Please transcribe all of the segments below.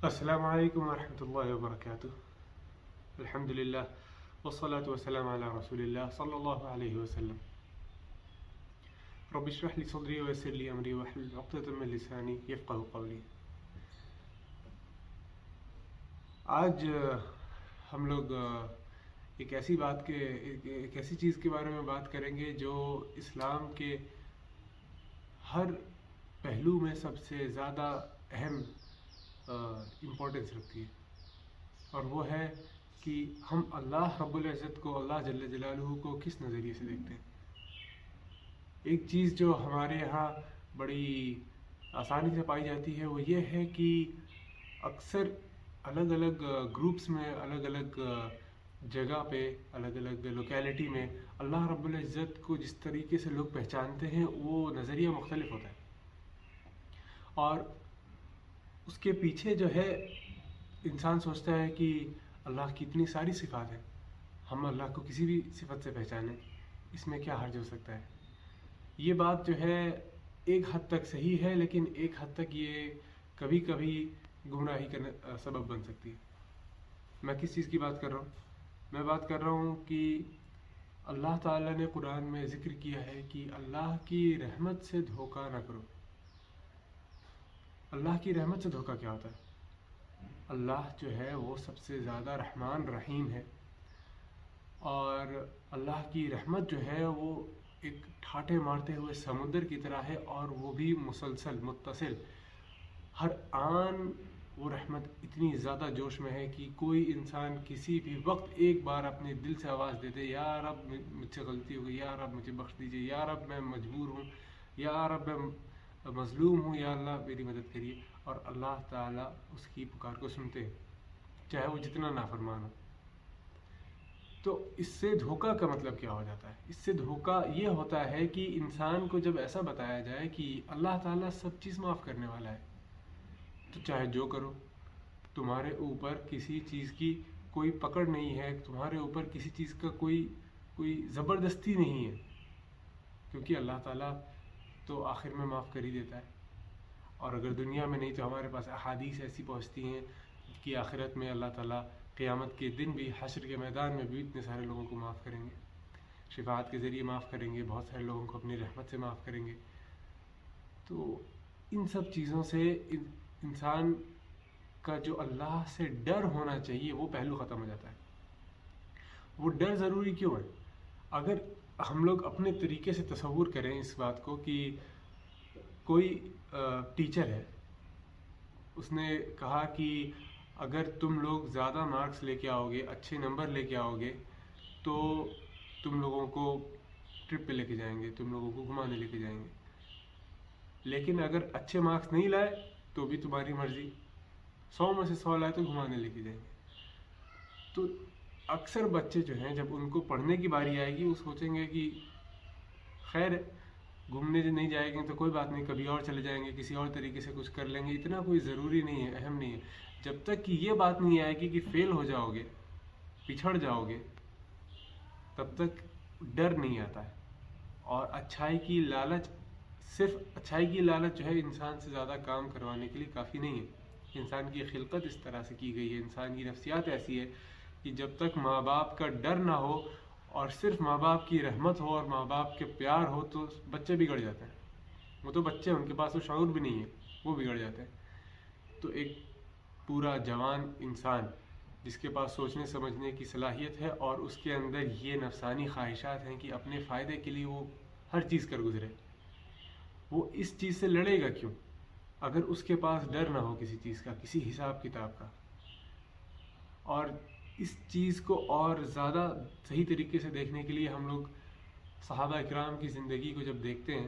السلام علیکم ورحمۃ اللہ وبرکاتہ. الحمد للہ والصلاة والسلام علی رسول اللہ صلی اللہ علیہ وسلم. رب اشرح لی صدری ویسر لی امری واحلل عقدۃ من لسانی یفقہوا قولی. آج ہم لوگ ایک ایسی چیز کے بارے میں بات کریں گے جو اسلام کے ہر پہلو میں سب سے زیادہ اہم امپورٹنس رکھتی ہے، اور وہ ہے کہ ہم اللہ رب العزت کو، اللہ جل جلالہ کو کس نظریے سے دیکھتے ہیں. ایک چیز جو ہمارے یہاں بڑی آسانی سے پائی جاتی ہے وہ یہ ہے کہ اکثر الگ الگ گروپس میں، الگ الگ جگہ پہ، الگ الگ لوکیلٹی میں اللہ رب العزت کو جس طریقے سے لوگ پہچانتے ہیں وہ نظریہ مختلف ہوتا ہے. اور اس کے پیچھے جو ہے انسان سوچتا ہے کہ اللہ کی اتنی ساری صفات ہیں، ہم اللہ کو کسی بھی صفت سے پہچانیں، اس میں کیا حرج ہو سکتا ہے. یہ بات جو ہے ایک حد تک صحیح ہے، لیکن ایک حد تک یہ کبھی کبھی گمراہی کا سبب بن سکتی ہے. میں کس چیز کی بات کر رہا ہوں؟ میں بات کر رہا ہوں کہ اللہ تعالیٰ نے قرآن میں ذکر کیا ہے کہ اللہ کی رحمت سے دھوکہ نہ کرو. اللہ کی رحمت سے دھوکہ کیا ہوتا ہے؟ اللہ جو ہے وہ سب سے زیادہ رحمان رحیم ہے، اور اللہ کی رحمت جو ہے وہ ایک ٹھاٹے مارتے ہوئے سمندر کی طرح ہے، اور وہ بھی مسلسل متصل. ہر آن وہ رحمت اتنی زیادہ جوش میں ہے کہ کوئی انسان کسی بھی وقت ایک بار اپنے دل سے آواز دے دے، یا رب مجھ سے غلطی ہو گئی، یا رب مجھے بخش دیجیے، یا رب میں مجبور ہوں، یا رب میں مظلوم ہوں، یا اللہ میری مدد کریے، اور اللہ تعالیٰ اس کی پکار کو سنتے ہیں، چاہے وہ جتنا نافرمان ہو. تو اس سے دھوکہ کا مطلب کیا ہو جاتا ہے؟ اس سے دھوکہ یہ ہوتا ہے کہ انسان کو جب ایسا بتایا جائے کہ اللہ تعالیٰ سب چیز معاف کرنے والا ہے، تو چاہے جو کرو، تمہارے اوپر کسی چیز کی کوئی پکڑ نہیں ہے، تمہارے اوپر کسی چیز کا کوئی زبردستی نہیں ہے، کیونکہ اللہ تعالیٰ تو آخر میں معاف کر ہی دیتا ہے. اور اگر دنیا میں نہیں تو ہمارے پاس احادیث ایسی پہنچتی ہیں کہ آخرت میں اللہ تعالیٰ قیامت کے دن بھی، حشر کے میدان میں بھی اتنے سارے لوگوں کو معاف کریں گے، شفاعت کے ذریعے معاف کریں گے، بہت سارے لوگوں کو اپنی رحمت سے معاف کریں گے. تو ان سب چیزوں سے انسان کا جو اللہ سے ڈر ہونا چاہیے وہ پہلو ختم ہو جاتا ہے. وہ ڈر ضروری کیوں ہے؟ اگر ہم لوگ اپنے طریقے سے تصور کریں اس بات کو کہ کوئی ٹیچر ہے، اس نے کہا کہ اگر تم لوگ زیادہ مارکس لے کے آؤ گے، اچھے نمبر لے کے آؤ گے، تو تم لوگوں کو ٹرپ پہ لے کے جائیں گے، تم لوگوں کو گھمانے لے کے جائیں گے. لیکن اگر اچھے مارکس نہیں لائے تو بھی تمہاری مرضی، 100 میں سے 100 لائے تو گھمانے لے کے جائیں گے. تو اکثر بچے جو ہیں جب ان کو پڑھنے کی باری آئے گی وہ سوچیں گے کہ خیر گھومنے نہیں جائیں گے تو کوئی بات نہیں، کبھی اور چلے جائیں گے، کسی اور طریقے سے کچھ کر لیں گے، اتنا کوئی ضروری نہیں ہے، اہم نہیں ہے. جب تک کہ یہ بات نہیں آئے گی کہ فیل ہو جاؤ گے، پچھڑ جاؤ گے، تب تک ڈر نہیں آتا ہے. اور اچھائی کی لالچ جو ہے انسان سے زیادہ کام کروانے کے لیے کافی نہیں ہے. انسان کی خلقت اس طرح سے کی گئی ہے، انسان کی نفسیات ایسی ہے کہ جب تک ماں باپ کا ڈر نہ ہو اور صرف ماں باپ کی رحمت ہو اور ماں باپ کے پیار ہو تو بچے بگڑ جاتے ہیں. وہ تو بچے، ان کے پاس تو شعور بھی نہیں ہے، وہ بگڑ جاتے ہیں. تو ایک پورا جوان انسان جس کے پاس سوچنے سمجھنے کی صلاحیت ہے اور اس کے اندر یہ نفسانی خواہشات ہیں کہ اپنے فائدے کے لیے وہ ہر چیز کر گزرے، وہ اس چیز سے لڑے گا کیوں اگر اس کے پاس ڈر نہ ہو کسی چیز کا، کسی حساب کتاب کا. اور اس چیز کو اور زیادہ صحیح طریقے سے دیکھنے کے لیے ہم لوگ صحابہ اکرام کی زندگی کو جب دیکھتے ہیں،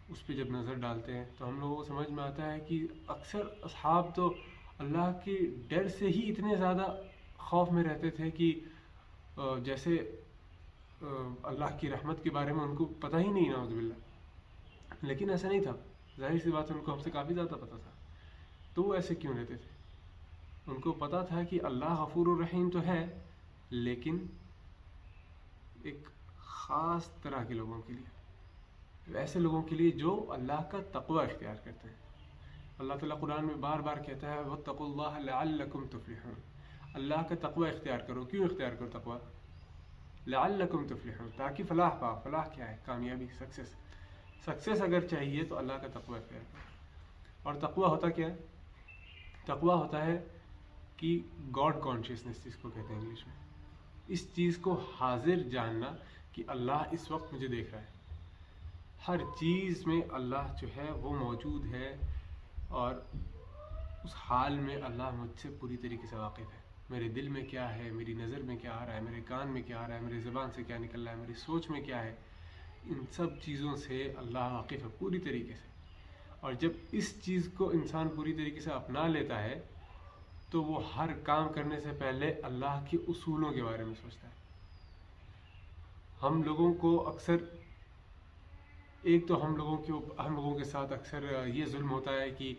اس پہ جب نظر ڈالتے ہیں تو ہم لوگوں کو سمجھ میں آتا ہے کہ اکثر اصحاب تو اللہ کے ڈر سے ہی اتنے زیادہ خوف میں رہتے تھے کہ جیسے اللہ کی رحمت کے بارے میں ان کو پتہ ہی نہیں، نعوذ باللہ. لیکن ایسا نہیں تھا، ظاہر سی بات ہے ان کو ہم سے کافی زیادہ پتہ تھا. تو وہ ایسے کیوں رہتے تھے؟ ان کو پتہ تھا کہ اللہ غفور الرحیم تو ہے، لیکن ایک خاص طرح کے لوگوں کے لیے، ایسے لوگوں کے لیے جو اللہ کا تقوی اختیار کرتے ہیں، اللہ تعالیٰ قرآن میں بار بار کہتا ہے واتقوا اللہ لعلکم تفلحون، اللہ کا تقوی اختیار کرو. کیوں اختیار کرو تقوی؟ لعلکم تفلحون، تاکہ فلاح پاؤ. فلاح کیا ہے؟ کامیابی، سکسیس اگر چاہیے تو اللہ کا تقوی اختیار کرو. اور تقوی ہوتا کیا ہے؟ تقوی ہوتا ہے کہ گاڈ کانشیسنس جس کو کہتے ہیں انگلش میں، اس چیز کو حاضر جاننا کہ اللہ اس وقت مجھے دیکھ رہا ہے. ہر چیز میں اللہ جو ہے وہ موجود ہے، اور اس حال میں اللہ مجھ سے پوری طریقے سے واقف ہے. میرے دل میں کیا ہے، میری نظر میں کیا آ رہا ہے، میرے کان میں کیا آ رہا ہے، میری زبان سے کیا نکل رہا ہے، میری سوچ میں کیا ہے، ان سب چیزوں سے اللہ واقف ہے پوری طریقے سے. اور جب اس چیز کو انسان پوری طریقے سے اپنا لیتا ہے تو وہ ہر کام کرنے سے پہلے اللہ کے اصولوں کے بارے میں سوچتا ہے. ہم لوگوں کو اکثر ایک تو ہم لوگوں کے ساتھ اکثر یہ ظلم ہوتا ہے کہ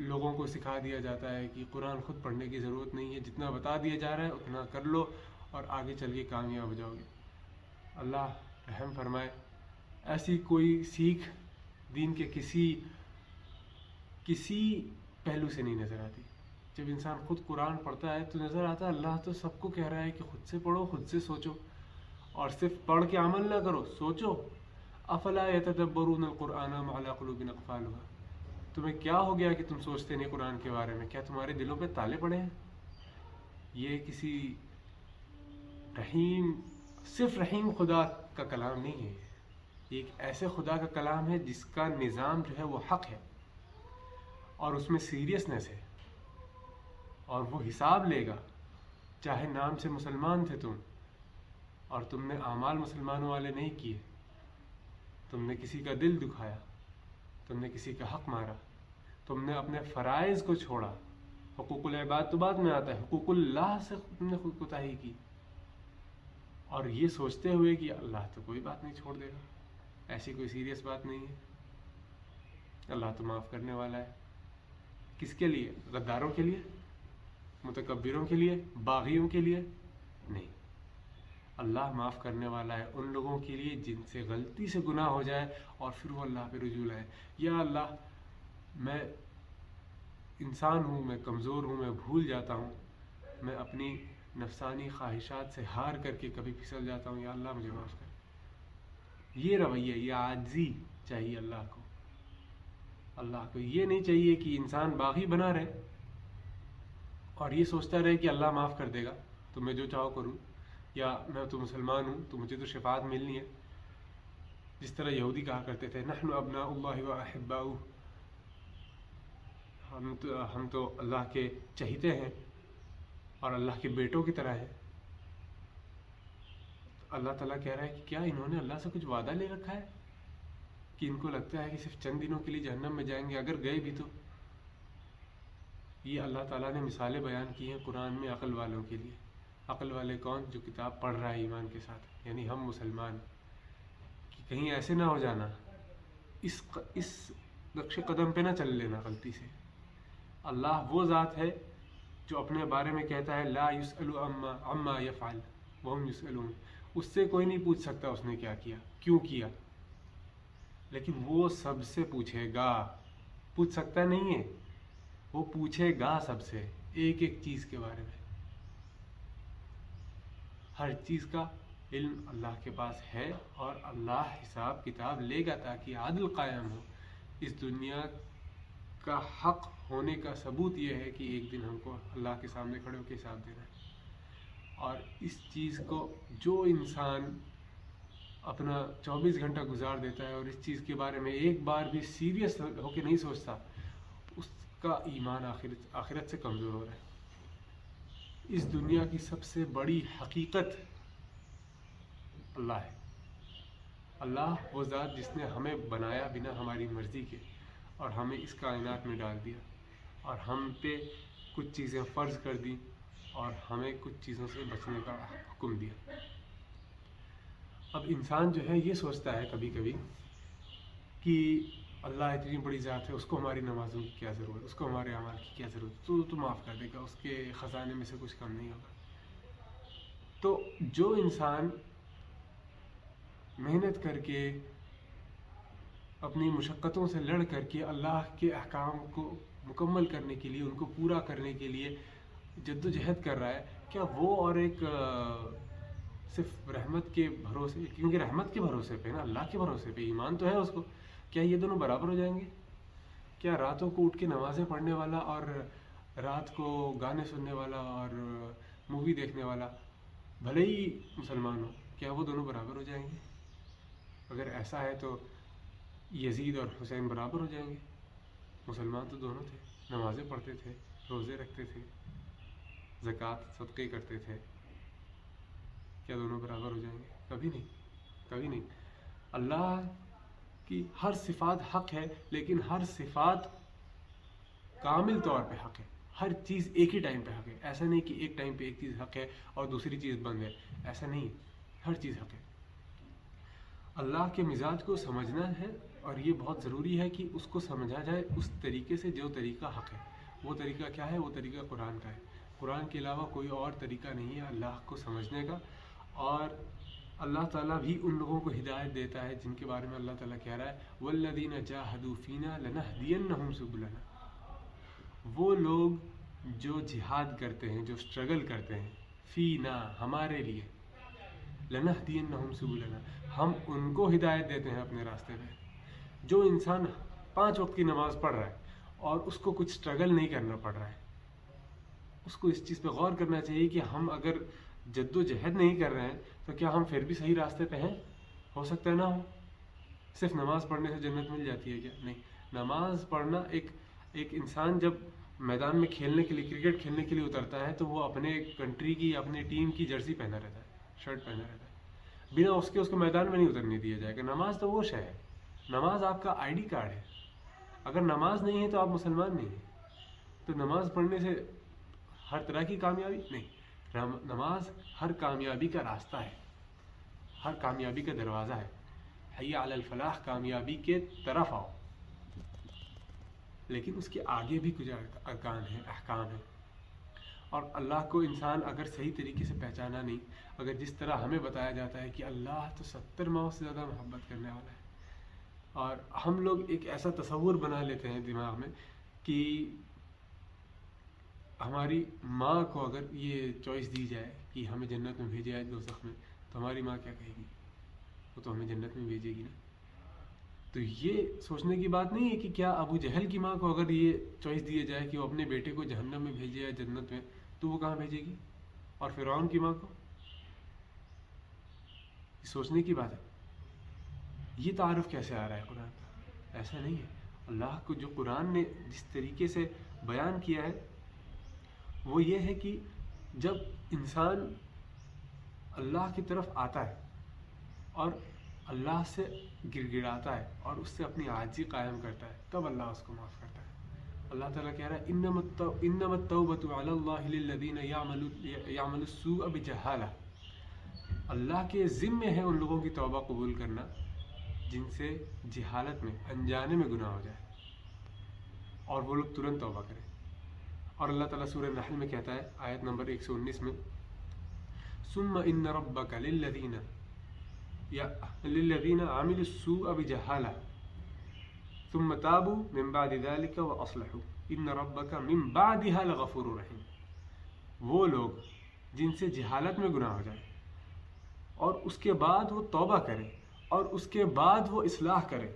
لوگوں کو سکھا دیا جاتا ہے کہ قرآن خود پڑھنے کی ضرورت نہیں ہے، جتنا بتا دیا جا رہا ہے اتنا کر لو اور آگے چل کے کامیاب ہو جاؤ گے. اللہ رحم فرمائے، ایسی کوئی سیکھ دین کے کسی پہلو سے نہیں نظر آتی. جب انسان خود قرآن پڑھتا ہے تو نظر آتا ہے اللہ تو سب کو کہہ رہا ہے کہ خود سے پڑھو، خود سے سوچو، اور صرف پڑھ کے عمل نہ کرو، سوچو. افلا یتدبرون القرآن ام علی قلوب اقفالها، تمہیں کیا ہو گیا کہ تم سوچتے نہیں قرآن کے بارے میں؟ کیا تمہارے دلوں پہ تالے پڑے ہیں؟ یہ کسی صرف رحیم خدا کا کلام نہیں ہے، یہ ایک ایسے خدا کا کلام ہے جس کا نظام جو ہے وہ حق ہے، اور اس میں سیریسنس ہے، اور وہ حساب لے گا. چاہے نام سے مسلمان تھے تم اور تم نے اعمال مسلمانوں والے نہیں کیے، تم نے کسی کا دل دکھایا، تم نے کسی کا حق مارا، تم نے اپنے فرائض کو چھوڑا، حقوق العباد تو بعد میں آتا ہے، حقوق اللہ سے تم نے خود کوتاہی کی، اور یہ سوچتے ہوئے کہ اللہ تو کوئی بات نہیں چھوڑ دے گا، ایسی کوئی سیریس بات نہیں ہے، اللہ تو معاف کرنے والا ہے. کس کے لیے؟ غداروں کے لیے، متکبروں کے لیے، باغیوں کے لیے نہیں. اللہ معاف کرنے والا ہے ان لوگوں کے لیے جن سے غلطی سے گناہ ہو جائے اور پھر وہ اللہ پہ رجوع لائے. یا اللہ میں انسان ہوں، میں کمزور ہوں، میں بھول جاتا ہوں، میں اپنی نفسانی خواہشات سے ہار کر کے کبھی پھسل جاتا ہوں، یا اللہ مجھے معاف کر. یہ رویہ، یہ عاجزی چاہیے اللہ کو. اللہ کو یہ نہیں چاہیے کہ انسان باغی بنا رہے اور یہ سوچتا رہے کہ اللہ معاف کر دے گا تو میں جو چاہو کروں، یا میں تو مسلمان ہوں تو مجھے تو شفاعت ملنی ہے. جس طرح یہودی کہا کرتے تھے نحن ابناء اللہ و احباؤہ، ہم تو اللہ کے چہیتے ہیں اور اللہ کے بیٹوں کی طرح ہیں. اللہ تعالیٰ کہہ رہا ہے کہ کیا انہوں نے اللہ سے کچھ وعدہ لے رکھا ہے کہ ان کو لگتا ہے کہ صرف چند دنوں کے لیے جہنم میں جائیں گے، اگر گئے بھی تو. یہ اللہ تعالیٰ نے مثالیں بیان کی ہیں قرآن میں عقل والوں کے لیے. عقل والے کون؟ جو کتاب پڑھ رہا ہے ایمان کے ساتھ، یعنی ہم مسلمان، کہ کہیں ایسے نہ ہو جانا، اس نقش قدم پہ نہ چل لینا غلطی سے. اللہ وہ ذات ہے جو اپنے بارے میں کہتا ہے لا یسأل عما یفعل وہم یسألون، اس سے کوئی نہیں پوچھ سکتا اس نے کیا کیا، کیوں کیا، لیکن وہ سب سے پوچھے گا. پوچھ سکتا نہیں ہے، وہ پوچھے گا سب سے، ایک ایک چیز کے بارے میں. ہر چیز کا علم اللہ کے پاس ہے، اور اللہ حساب کتاب لے گا تاکہ عدل قائم ہو. اس دنیا کا حق ہونے کا ثبوت یہ ہے کہ ایک دن ہم کو اللہ کے سامنے کھڑے ہو کے حساب دینا ہے. اور اس چیز کو جو انسان اپنا 24 گھنٹہ گزار دیتا ہے اور اس چیز کے بارے میں ایک بار بھی سیریس ہو کے نہیں سوچتا، اس کا ایمان آخرت سے کمزور ہو رہا ہے. اس دنیا کی سب سے بڑی حقیقت اللہ ہے. اللہ وہ ذات جس نے ہمیں بنایا بنا ہماری مرضی کے اور ہمیں اس کائنات میں ڈال دیا، اور ہم پہ کچھ چیزیں فرض کر دیں اور ہمیں کچھ چیزوں سے بچنے کا حکم دیا. اب انسان جو ہے یہ سوچتا ہے کبھی کبھی کہ اللہ اتنی بڑی ذات ہے، اس کو ہماری نمازوں کی کیا ضرورت، اس کو ہمارے اعمال کی کیا ضرورت، تو معاف کر دے گا، اس کے خزانے میں سے کچھ کم نہیں ہوگا. تو جو انسان محنت کر کے اپنی مشقتوں سے لڑ کر کے اللہ کے احکام کو مکمل کرنے کے لیے، ان کو پورا کرنے کے لیے جد و جہد کر رہا ہے، کیا وہ اور ایک صرف رحمت کے بھروسے، کیونکہ رحمت کے بھروسے پہ نا، اللہ کے بھروسے پہ ایمان تو ہے اس کو، کیا یہ دونوں برابر ہو جائیں گے؟ کیا راتوں کو اٹھ کے نمازیں پڑھنے والا اور رات کو گانے سننے والا اور مووی دیکھنے والا بھلے ہی مسلمان ہو، کیا وہ دونوں برابر ہو جائیں گے؟ اگر ایسا ہے تو یزید اور حسین برابر ہو جائیں گے۔ مسلمان تو دونوں تھے، نمازیں پڑھتے تھے، روزے رکھتے تھے، زکوٰۃ صدقے کرتے تھے، کیا دونوں برابر ہو جائیں گے؟ کبھی نہیں، کبھی نہیں۔ اللہ کی ہر صفات حق ہے، لیکن ہر صفات کامل طور پہ حق ہے، ہر چیز ایک ہی ٹائم پہ حق ہے۔ ایسا نہیں کہ ایک ٹائم پہ ایک چیز حق ہے اور دوسری چیز بند ہے، ایسا نہیں ہے، ہر چیز حق ہے۔ اللہ کے مزاج کو سمجھنا ہے، اور یہ بہت ضروری ہے کہ اس کو سمجھا جائے اس طریقے سے جو طریقہ حق ہے۔ وہ طریقہ کیا ہے؟ وہ طریقہ قرآن کا ہے۔ قرآن کے علاوہ کوئی اور طریقہ نہیں ہے اللہ کو سمجھنے کا، اور اللہ تعالیٰ بھی ان لوگوں کو ہدایت دیتا ہے جن کے بارے میں اللہ تعالیٰ کہہ رہا ہے وَالَّذِينَ جَاهَدُوا فِينَا لَنَهْدِيَنَّهُمْ سُبُلَنَا۔ وہ لوگ جو جہاد کرتے ہیں، جو اسٹرگل کرتے ہیں، فینا ہمارے لیے، لَنَهْدِيَنَّهُمْ سُبُلَنَا ہم ان کو ہدایت دیتے ہیں اپنے راستے میں۔ جو انسان 5 وقت کی نماز پڑھ رہا ہے اور اس کو کچھ اسٹرگل نہیں کرنا پڑ رہا ہے، اس کو اس چیز پہ غور کرنا چاہیے کہ ہم اگر جد و جہد نہیں کر رہے ہیں تو کیا ہم پھر بھی صحیح راستے پہ ہیں؟ ہو سکتا ہے نہ ہو۔ صرف نماز پڑھنے سے جنت مل جاتی ہے کیا؟ نہیں۔ نماز پڑھنا، ایک انسان جب میدان میں کھیلنے کے لیے، کرکٹ کھیلنے کے لیے اترتا ہے تو وہ اپنے کنٹری کی، اپنی ٹیم کی جرسی پہنا رہتا ہے، شرٹ پہنا رہتا ہے، بنا اس کے اس کو میدان میں نہیں اترنے دیا جائے گا۔ نماز تو وہ شے ہے، نماز آپ کا آئی ڈی کارڈ ہے۔ اگر نماز نہیں ہے تو آپ مسلمان نہیں ہیں۔ تو نماز پڑھنے سے ہر طرح کی کامیابی نہیں، نماز ہر کامیابی کا راستہ ہے، ہر کامیابی کا دروازہ ہے۔ حی علی الفلاح، کامیابی کے طرف آؤ، لیکن اس کے آگے بھی کچھ ارکان ہیں، احکام ہیں، اور اللہ کو انسان اگر صحیح طریقے سے پہچانا نہیں، اگر جس طرح ہمیں بتایا جاتا ہے کہ اللہ تو 70 ماؤں سے زیادہ محبت کرنے والا ہے، اور ہم لوگ ایک ایسا تصور بنا لیتے ہیں دماغ میں کہ ہماری ماں کو اگر یہ چوائس دی جائے کہ ہمیں جنت میں بھیجا جائے دوزخ میں، تو ہماری ماں کیا کہے گی؟ وہ تو ہمیں جنت میں بھیجے گی نا۔ تو یہ سوچنے کی بات نہیں ہے کہ کیا ابو جہل کی ماں کو اگر یہ چوائس دیا جائے کہ وہ اپنے بیٹے کو جہنم میں بھیجے یا جنت میں، تو وہ کہاں بھیجے گی؟ اور فرعون کی ماں کو؟ سوچنے کی بات ہے۔ یہ تعارف کیسے آ رہا ہے قرآن کا؟ ایسا نہیں ہے۔ اللہ کو جو قرآن نے جس طریقے سے بیان کیا ہے وہ یہ ہے کہ جب انسان اللہ کی طرف آتا ہے اور اللہ سے گر گڑاتا ہے اور اس سے اپنی عاجزی قائم کرتا ہے، تب اللہ اس کو معاف کرتا ہے۔ اللہ تعالیٰ کہہ رہا ہے انما التوبۃ علی اللہ للذین یعملون السوء بجہالہ، اللہ کے ذمے ہے ان لوگوں کی توبہ قبول کرنا جن سے جہالت میں، انجانے میں گناہ ہو جائے، اور وہ لوگ ترنت توبہ کریں۔ اور اللہ تعالیٰ سورہ نحل میں کہتا ہے، آیت نمبر 119 میں، ثم ان ربک للذین عملوا السوء بجہالہ ثم تابوا من بعد ذلك واصلحوا ان ربک من بعدها لغفور رحیم۔ وہ لوگ جن سے جہالت میں گناہ ہو جائے اور اس کے بعد وہ توبہ کریں اور اس کے بعد وہ اصلاح کریں،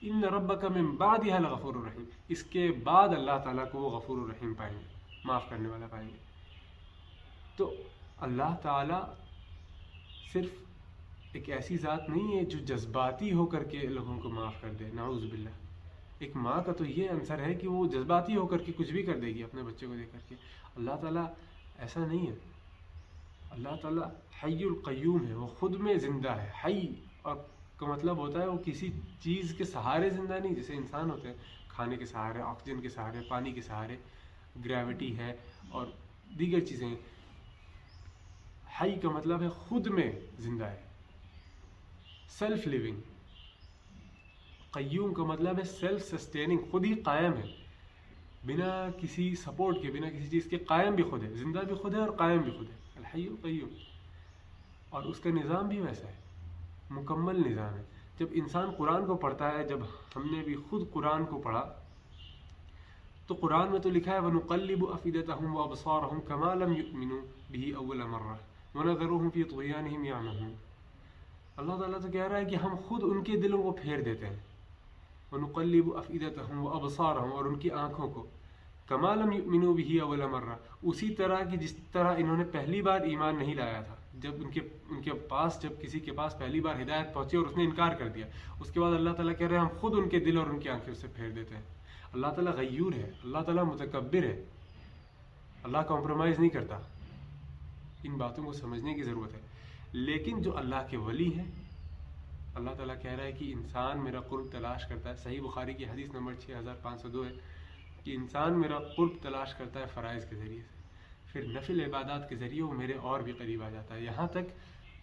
ان ربک من بعدها لغفور رحیم، اس کے بعد اللہ تعالیٰ کو وہ غفور الرحیم پائیں گے، معاف کرنے والا پائیں گے۔ تو اللہ تعالیٰ صرف ایک ایسی ذات نہیں ہے جو جذباتی ہو کر کے لوگوں کو معاف کر دے، نعوذ باللہ۔ ایک ماں کا تو یہ عنصر ہے کہ وہ جذباتی ہو کر کے کچھ بھی کر دے گی اپنے بچے کو دیکھ کر کے۔ اللہ تعالیٰ ایسا نہیں ہے۔ اللہ تعالیٰ حی القیوم ہے، وہ خود میں زندہ ہے۔ حی اور کا مطلب ہوتا ہے وہ کسی چیز کے سہارے زندہ نہیں، جیسے انسان ہوتے ہیں کھانے کے سہارے، آکسیجن کے سہارے، پانی کے سہارے، گریوٹی ہے اور دیگر چیزیں۔ حی کا مطلب ہے خود میں زندہ ہے، سیلف لیونگ۔ قیوم کا مطلب ہے سیلف سسٹیننگ، خود ہی قائم ہے، بنا کسی سپورٹ کے، بنا کسی چیز کے قائم بھی خود ہے، زندہ بھی خود ہے اور قائم بھی خود ہے، الحی القیوم۔ اور اس کا نظام بھی ویسا ہے، مکمل نظام ہے۔ جب انسان قرآن کو پڑھتا ہے، جب ہم نے بھی خود قرآن کو پڑھا تو قرآن میں تو لکھا ہے وَنُقَلِّبُ أَفْئِدَتَهُمْ وَأَبْصَارَهُمْ كَمَا لَمْ يُؤْمِنُوا بِهِ أَوَّلَ مَرَّةٍ وَنَذَرُهُمْ فِي طُغْيَانِهِمْ يَعْمَهُونَ۔ اللہ تعالیٰ تو کہہ رہا ہے کہ ہم خود ان کے دلوں کو پھیر دیتے ہیں، وَنُقَلِّبُ أَفْئِدَتَهُمْ وَأَبْصَارَهُمْ، اور ان کی آنکھوں کو، كَمَا لَمْ يُؤْمِنُوا بِهِ أَوَّلَ مَرَّةٍ، اسی طرح کہ جس طرح انہوں نے پہلی بار ایمان نہیں لایا تھا، جب ان کے پاس، جب کسی کے پاس پہلی بار ہدایت پہنچی اور اس نے انکار کر دیا، اس کے بعد اللہ تعالیٰ کہہ رہے ہیں ہم خود ان کے دل اور ان کی آنکھیں سے پھیر دیتے ہیں۔ اللہ تعالیٰ غیور ہے، اللہ تعالیٰ متکبر ہے، اللہ کمپرومائز نہیں کرتا۔ ان باتوں کو سمجھنے کی ضرورت ہے۔ لیکن جو اللہ کے ولی ہیں، اللہ تعالیٰ کہہ رہا ہے کہ انسان میرا قرب تلاش کرتا ہے، صحیح بخاری کی حدیث نمبر 6502 ہے کہ انسان میرا قرب تلاش کرتا ہے فرائض کے ذریعے سے، پھر نفل عبادات کے ذریعے وہ میرے اور بھی قریب آ جاتا ہے، یہاں تک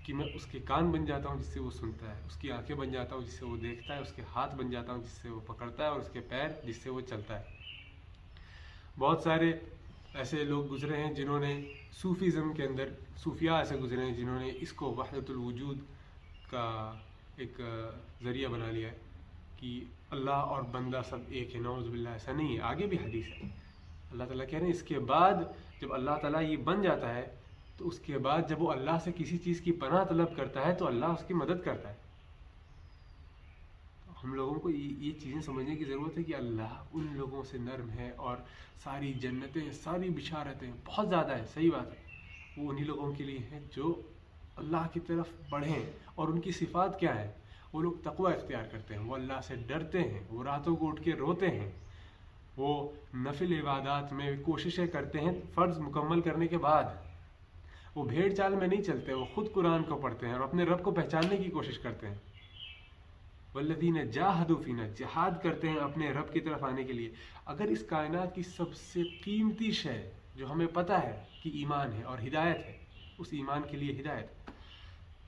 کہ میں اس کے کان بن جاتا ہوں جس سے وہ سنتا ہے، اس کی آنکھیں بن جاتا ہوں جس سے وہ دیکھتا ہے، اس کے ہاتھ بن جاتا ہوں جس سے وہ پکڑتا ہے، اور اس کے پیر جس سے وہ چلتا ہے۔ بہت سارے ایسے لوگ گزرے ہیں جنہوں نے صوفیزم کے اندر، صوفیاء ایسے گزرے ہیں جنہوں نے اس کو وحدت الوجود کا ایک ذریعہ بنا لیا ہے کہ اللہ اور بندہ سب ایک ہے۔ نعوذ باللہ، ایسا نہیں ہے، آگے بھی حدیث ہے۔ اللہ تعالیٰ کہہ رہے ہیں اس کے بعد جب اللہ تعالیٰ یہ بن جاتا ہے تو اس کے بعد جب وہ اللہ سے کسی چیز کی پناہ طلب کرتا ہے تو اللہ اس کی مدد کرتا ہے۔ ہم لوگوں کو یہ چیزیں سمجھنے کی ضرورت ہے کہ اللہ ان لوگوں سے نرم ہے، اور ساری جنتیں، ساری بشارتیں بہت زیادہ ہیں، صحیح بات ہے، وہ انہی لوگوں کے لیے ہیں جو اللہ کی طرف بڑھیں۔ اور ان کی صفات کیا ہے؟ وہ لوگ تقوی اختیار کرتے ہیں، وہ اللہ سے ڈرتے ہیں، وہ راتوں کو اٹھ کے روتے ہیں، وہ نفل عبادات میں کوششیں کرتے ہیں فرض مکمل کرنے کے بعد، وہ بھیڑ چال میں نہیں چلتے، وہ خود قرآن کو پڑھتے ہیں اور اپنے رب کو پہچاننے کی کوشش کرتے ہیں۔ والذین جاہدوا فینا، جہاد کرتے ہیں اپنے رب کی طرف آنے کے لیے۔ اگر اس کائنات کی سب سے قیمتی شے جو ہمیں پتہ ہے کہ ایمان ہے اور ہدایت ہے، اس ایمان کے لیے ہدایت،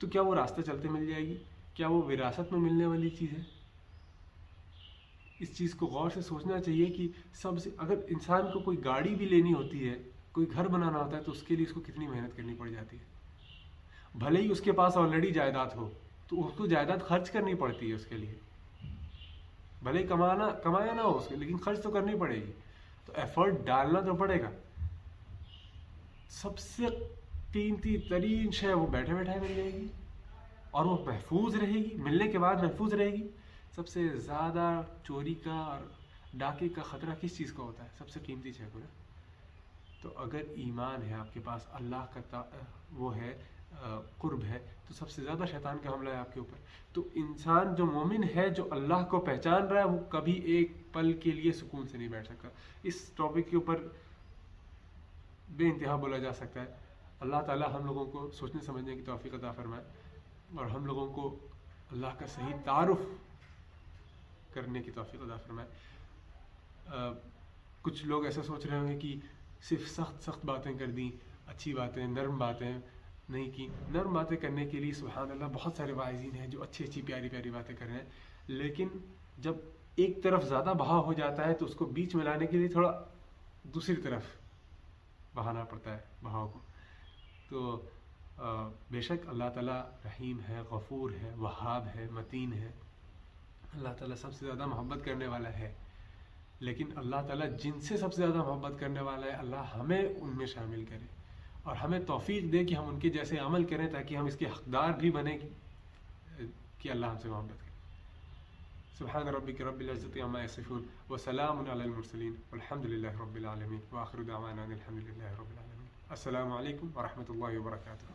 تو کیا وہ راستہ چلتے مل جائے گی؟ کیا وہ وراثت میں ملنے والی چیز ہے؟ اس چیز کو غور سے سوچنا چاہیے کہ سب سے، اگر انسان کو کوئی گاڑی بھی لینی ہوتی ہے، کوئی گھر بنانا ہوتا ہے، تو اس کے لیے اس کو کتنی محنت کرنی پڑ جاتی ہے۔ بھلے ہی اس کے پاس آلریڈی جائیداد ہو تو اس کو جائیداد خرچ کرنی پڑتی ہے اس کے لیے، بھلے ہی کمایا نہ ہو اس کے، لیکن خرچ تو کرنی پڑے گی، تو ایفرٹ ڈالنا تو پڑے گا۔ سب سے قیمتی ترین شے وہ بیٹھے بیٹھے مل جائے گی، اور وہ محفوظ رہے گی، ملنے کے بعد محفوظ رہے گی۔ سب سے زیادہ چوری کا اور ڈاکے کا خطرہ کس چیز کا ہوتا ہے؟ سب سے قیمتی شے کو نا۔ تو اگر ایمان ہے آپ کے پاس، اللہ کا وہ ہے قرب ہے، تو سب سے زیادہ شیطان کا حملہ ہے آپ کے اوپر۔ تو انسان جو مومن ہے، جو اللہ کو پہچان رہا ہے، وہ کبھی ایک پل کے لیے سکون سے نہیں بیٹھ سکتا۔ اس ٹاپک کے اوپر بے انتہا بولا جا سکتا ہے۔ اللہ تعالیٰ ہم لوگوں کو سوچنے سمجھنے کی توفیق عطا فرمائے، اور ہم لوگوں کو اللہ کا صحیح تعارف کرنے کی توفیق عطا فرمائے۔ کچھ لوگ ایسا سوچ رہے ہوں گے کہ صرف سخت باتیں کر دیں، اچھی باتیں، نرم باتیں نہیں کی۔ نرم باتیں کرنے کے لیے سبحان اللہ بہت سارے واعظین ہیں جو اچھی پیاری پیاری باتیں کر رہے ہیں، لیکن جب ایک طرف زیادہ بہاؤ ہو جاتا ہے تو اس کو بیچ میں لانے کے لیے تھوڑا دوسری طرف بہانا پڑتا ہے بہاؤ کو۔ تو بے شک اللہ تعالیٰ رحیم ہے، غفور ہے، وہاب ہے، متین ہے، اللہ تعالیٰ سب سے زیادہ محبت کرنے والا ہے۔ لیکن اللہ تعالیٰ جن سے سب سے زیادہ محبت کرنے والا ہے، اللہ ہمیں ان میں شامل کرے اور ہمیں توفیق دے کہ ہم ان کے جیسے عمل کریں، تاکہ ہم اس کے حقدار بھی بنیں کہ اللہ ہم سے محبت کرے۔ سبحان ربک رب العزت عما یصفون وسلام علی المرسلین والحمد للہ رب العالمین وآخر دعوانا ان الحمد للہ رب العالمین۔ السلام علیکم ورحمۃ اللہ وبرکاتہ۔